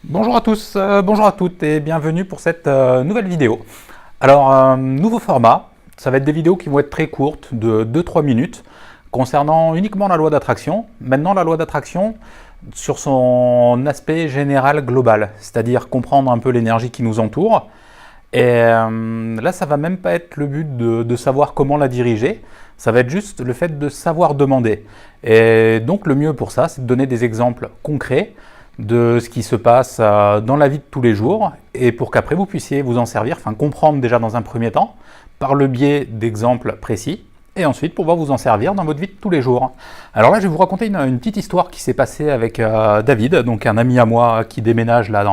Bonjour à tous, bonjour à toutes et bienvenue pour cette nouvelle vidéo. Alors, nouveau format, ça va être des vidéos qui vont être très courtes, de 2-3 minutes, concernant uniquement la loi d'attraction. Maintenant, la loi d'attraction sur son aspect général global, c'est-à-dire comprendre un peu l'énergie qui nous entoure. Et là, ça va même pas être le but de savoir comment la diriger, ça va être juste le fait de savoir demander. Et donc, le mieux pour ça, c'est de donner des exemples concrets de ce qui se passe dans la vie de tous les jours et pour qu'après vous puissiez vous en servir, enfin comprendre déjà dans un premier temps par le biais d'exemples précis et ensuite pouvoir vous en servir dans votre vie de tous les jours. Alors là, je vais vous raconter une petite histoire qui s'est passée avec David, donc un ami à moi qui déménage là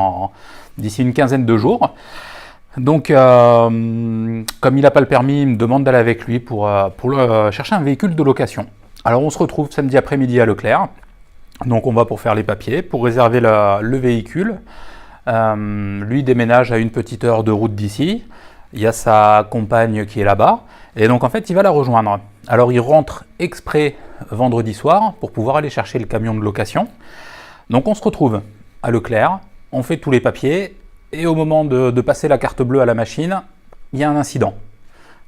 d'ici une quinzaine de jours. Donc, comme il n'a pas le permis, il me demande d'aller avec lui pour chercher un véhicule de location. Alors on se retrouve samedi après-midi à Leclerc. Donc on va pour faire les papiers, pour réserver le véhicule. Lui déménage à une petite heure de route d'ici. Il y a sa compagne qui est là-bas. Et donc en fait, il va la rejoindre. Alors il rentre exprès vendredi soir pour pouvoir aller chercher le camion de location. Donc on se retrouve à Leclerc, on fait tous les papiers. Et au moment de passer la carte bleue à la machine, il y a un incident.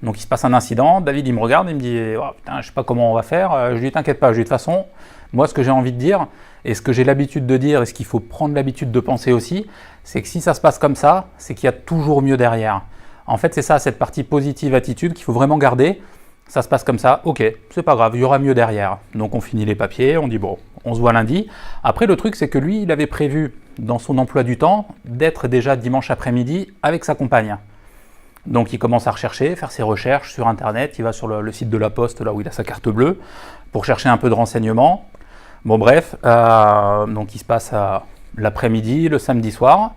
Donc il se passe un incident, David il me regarde, il me dit oh, putain, je sais pas comment on va faire. Je lui dis t'inquiète pas, je lui dis de toute façon, moi ce que j'ai envie de dire, et ce que j'ai l'habitude de dire, et ce qu'il faut prendre l'habitude de penser aussi, c'est que si ça se passe comme ça, c'est qu'il y a toujours mieux derrière. En fait c'est ça, cette partie positive attitude qu'il faut vraiment garder. Ça se passe comme ça, ok, c'est pas grave, il y aura mieux derrière. Donc on finit les papiers, on dit bon, on se voit lundi. Après le truc c'est que lui, il avait prévu dans son emploi du temps d'être déjà dimanche après-midi avec sa compagne. Donc il commence à rechercher, faire ses recherches sur internet, il va sur le site de la Poste, là où il a sa carte bleue, pour chercher un peu de renseignements. Bon bref, donc il se passe l'après-midi, le samedi soir.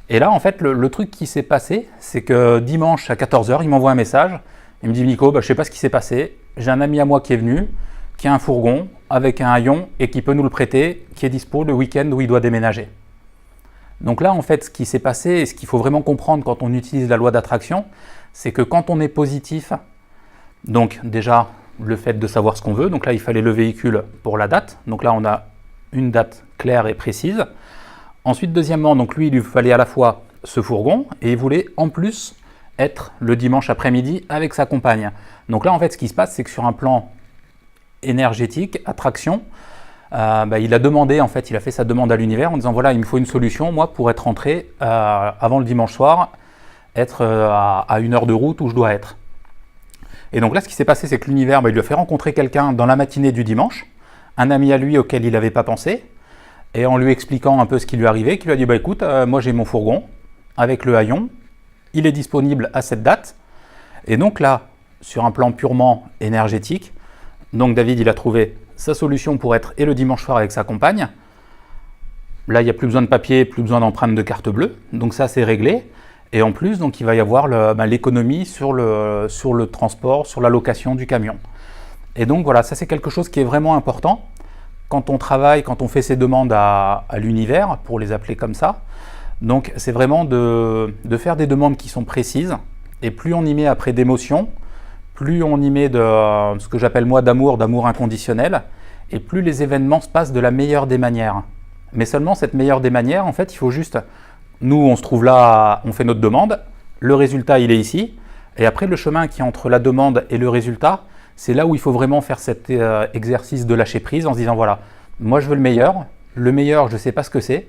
Et là en fait le truc qui s'est passé, c'est que dimanche à 14h, il m'envoie un message, il me dit Nico, je ne sais pas ce qui s'est passé, j'ai un ami à moi qui est venu, qui a un fourgon avec un haillon et qui peut nous le prêter, qui est dispo le week-end où il doit déménager. Donc là, en fait, ce qui s'est passé et ce qu'il faut vraiment comprendre quand on utilise la loi d'attraction, c'est que quand on est positif, donc déjà le fait de savoir ce qu'on veut, donc là il fallait le véhicule pour la date, donc là on a une date claire et précise. Ensuite, deuxièmement, donc lui il lui fallait à la fois ce fourgon et il voulait en plus être le dimanche après-midi avec sa compagne. Donc là en fait ce qui se passe, c'est que sur un plan énergétique, attraction, il a demandé, en fait, il a fait sa demande à l'univers en disant voilà, il me faut une solution, moi, pour être rentré avant le dimanche soir, être à une heure de route où je dois être. Et donc là, ce qui s'est passé, c'est que l'univers, il lui a fait rencontrer quelqu'un dans la matinée du dimanche, un ami à lui auquel il n'avait pas pensé, et en lui expliquant un peu ce qui lui arrivait, qui lui a dit écoute, moi j'ai mon fourgon avec le haillon, il est disponible à cette date, et donc là, sur un plan purement énergétique, donc David, il a trouvé sa solution pour être et le dimanche soir avec sa compagne. Là, il n'y a plus besoin de papier, plus besoin d'empreinte de carte bleue. Donc ça, c'est réglé. Et en plus, donc, il va y avoir l'économie sur le transport, sur la location du camion. Et donc voilà, ça c'est quelque chose qui est vraiment important. Quand on travaille, quand on fait ses demandes à l'univers, pour les appeler comme ça, donc c'est vraiment de faire des demandes qui sont précises. Et plus on y met après d'émotions, plus on y met de ce que j'appelle moi d'amour inconditionnel, et plus les événements se passent de la meilleure des manières. Mais seulement cette meilleure des manières, en fait, il faut juste, nous on se trouve là, on fait notre demande, le résultat il est ici, et après le chemin qui est entre la demande et le résultat, c'est là où il faut vraiment faire cet exercice de lâcher prise en se disant voilà, moi je veux le meilleur je ne sais pas ce que c'est,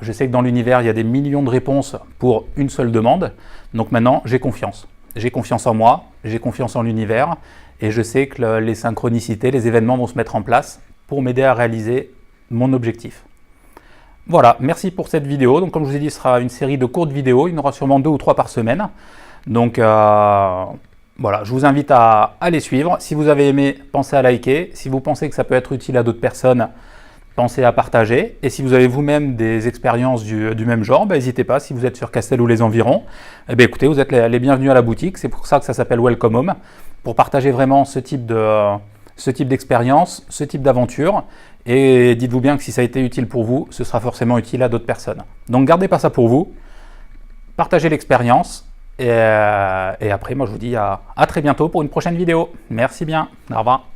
je sais que dans l'univers il y a des millions de réponses pour une seule demande, donc maintenant j'ai confiance. J'ai confiance en moi, j'ai confiance en l'univers et je sais que les synchronicités, les événements vont se mettre en place pour m'aider à réaliser mon objectif. Voilà, merci pour cette vidéo. Donc comme je vous ai dit, ce sera une série de courtes vidéos. Il y en aura sûrement 2 ou 3 par semaine. Donc voilà, je vous invite à les suivre. Si vous avez aimé, pensez à liker. Si vous pensez que ça peut être utile à d'autres personnes, pensez à partager. Et si vous avez vous-même des expériences du même genre, n'hésitez pas, si vous êtes sur Castel ou les environs, écoutez, vous êtes les bienvenus à la boutique. C'est pour ça que ça s'appelle Welcome Home, pour partager vraiment ce type d'expérience, ce type d'aventure. Et dites-vous bien que si ça a été utile pour vous, ce sera forcément utile à d'autres personnes. Donc gardez pas ça pour vous, partagez l'expérience. Et après, moi je vous dis à très bientôt pour une prochaine vidéo. Merci bien, au revoir.